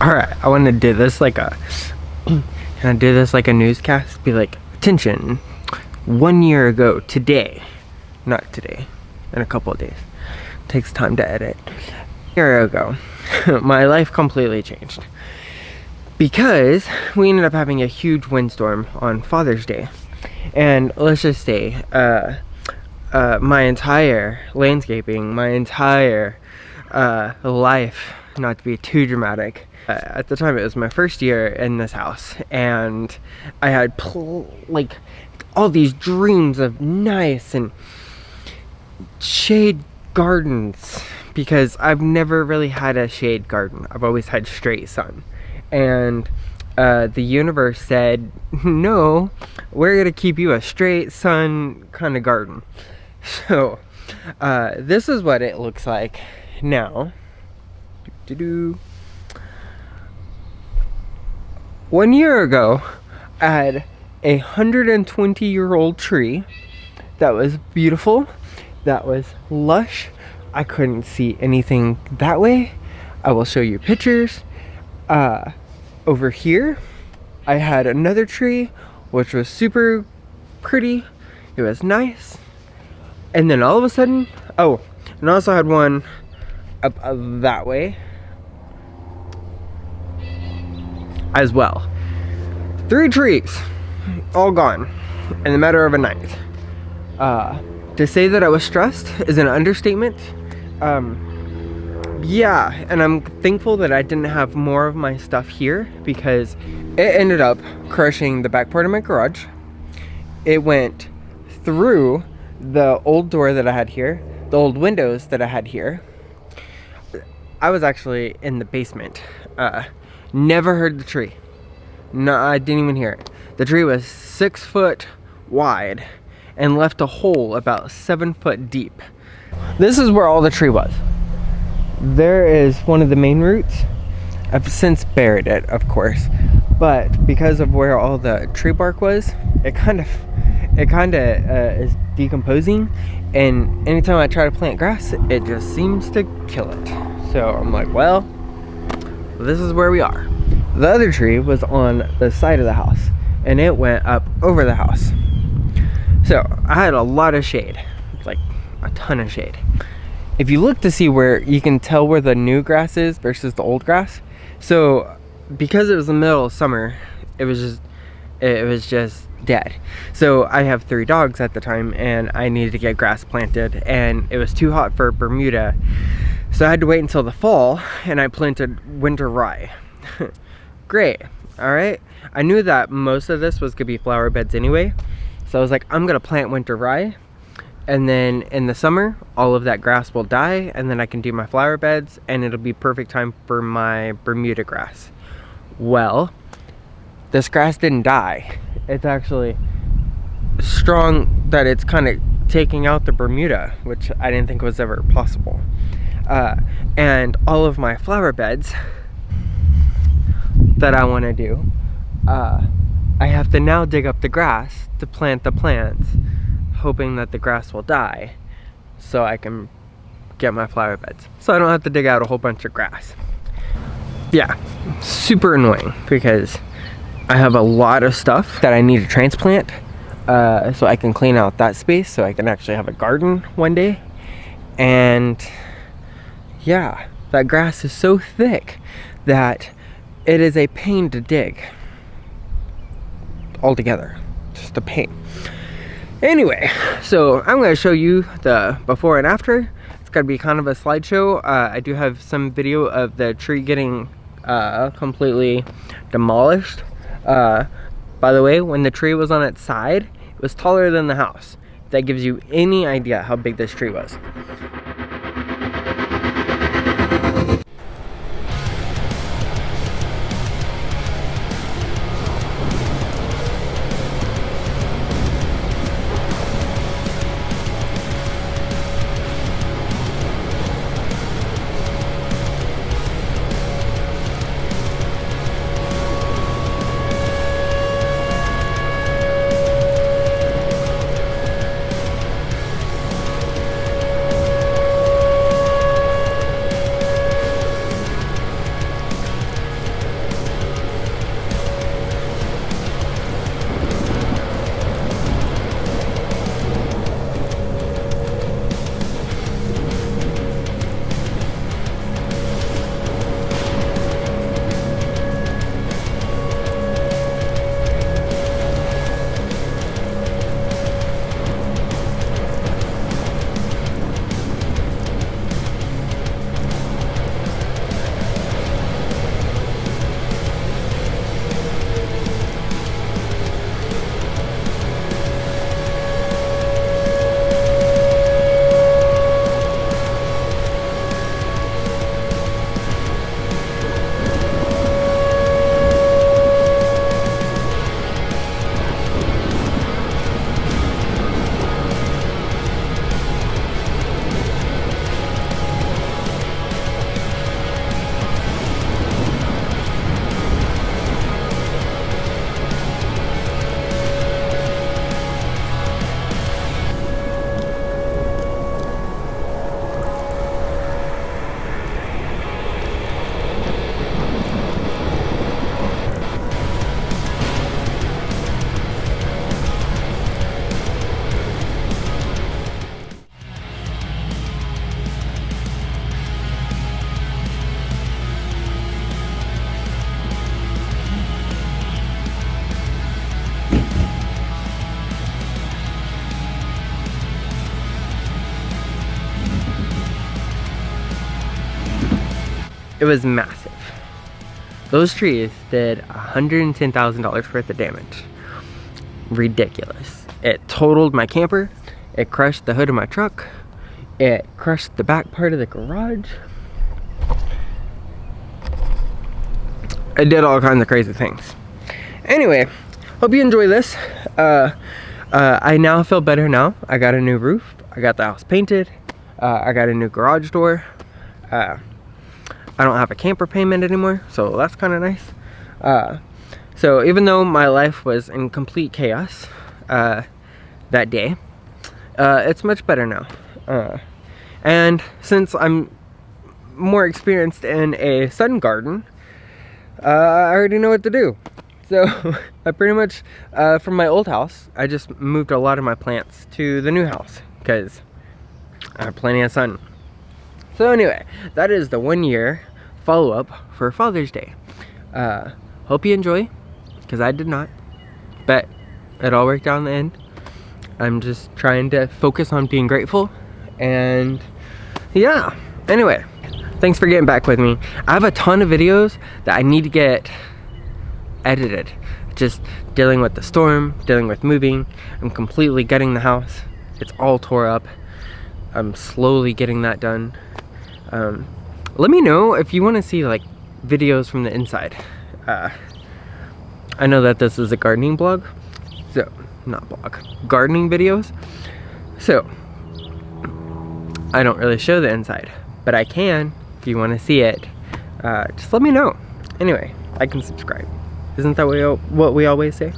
Alright, I want to do this like a newscast. Be like, attention, 1 year ago today, not today, in a couple of days. Takes time to edit. A year ago, my life completely changed because we ended up having a huge windstorm on Father's Day, and let's just say, my entire landscaping, my entire life, not to be too dramatic. At the time, it was my first year in this house, and I had like all these dreams of nice and shade gardens, because I've never really had a shade garden. I've always had straight sun, and the universe said, no, we're gonna keep you a straight sun kind of garden. So this is what it looks like now. 1 year ago, I had a 120-year-old tree that was beautiful, that was lush. I couldn't see anything that way. I will show you pictures. Over here, I had another tree, which was super pretty. It was nice. And then all of a sudden, oh, and I also had one up that way as well. 3 trees, all gone in the matter of a night. To say that I was stressed is an understatement. Yeah, and I'm thankful that I didn't have more of my stuff here, because it ended up crushing the back part of my garage. It went through the old door that I had here, the old windows that I had here. I was actually in the basement. Never heard the tree. No, I didn't even hear it. The tree was 6 foot wide and left a hole about 7 foot deep. This is where all the tree was. There is one of the main roots. I've since buried it, of course, but because of where all the tree bark was, it kind of is decomposing, and anytime I try to plant grass, it just seems to kill it. So I'm like, well, this is where we are. The other tree was on the side of the house, and it went up over the house. So I had a lot of shade, like a ton of shade. If you look to see where you can tell where the new grass is versus the old grass, so because it was the middle of summer, it was just dead. So I have 3 dogs at the time, and I needed to get grass planted, and it was too hot for Bermuda, so I had to wait until the fall, and I planted winter rye. Great. All right, I knew that most of this was gonna be flower beds anyway, so I was like, I'm gonna plant winter rye, and then in the summer all of that grass will die, and then I can do my flower beds, and it'll be perfect time for my Bermuda grass. Well, this grass didn't die. It's actually strong that it's kind of taking out the Bermuda, which I didn't think was ever possible. And all of my flower beds that I want to do, I have to now dig up the grass to plant the plants, hoping that the grass will die so I can get my flower beds, so I don't have to dig out a whole bunch of grass. Yeah, super annoying, because I have a lot of stuff that I need to transplant, so I can clean out that space so I can actually have a garden one day. And yeah, that grass is so thick that it is a pain to dig altogether. Just a pain. Anyway, so I'm going to show you the before and after. It's going to be kind of a slideshow. I do have some video of the tree getting completely demolished. By the way, when the tree was on its side, it was taller than the house. If that gives you any idea how big this tree was. was massive. Those trees did $110,000 worth of damage. Ridiculous. It totaled my camper. It crushed the hood of my truck. It crushed the back part of the garage. It did all kinds of crazy things. Anyway, hope you enjoy this. I now feel better now. I got a new roof. I got the house painted. I got a new garage door. I don't have a camper payment anymore, so that's kind of nice. So even though my life was in complete chaos that day, it's much better now. And since I'm more experienced in a sun garden, I already know what to do. So I pretty much, from my old house, I just moved a lot of my plants to the new house because I have plenty of sun. So anyway, that is the 1 year follow-up for Father's Day. Hope you enjoy, because I did not, but it all worked out in the end. I'm just trying to focus on being grateful, and yeah, anyway, thanks for getting back with me. I have a ton of videos that I need to get edited. Just dealing with the storm, dealing with moving. I'm completely gutting the house. It's all tore up. I'm slowly getting that done. Let me know if you want to see like videos from the inside. I know that this is a gardening blog, so not blog, gardening videos. So I don't really show the inside, but I can if you want to see it. Just let me know. Anyway, like and subscribe. Isn't that what we always say?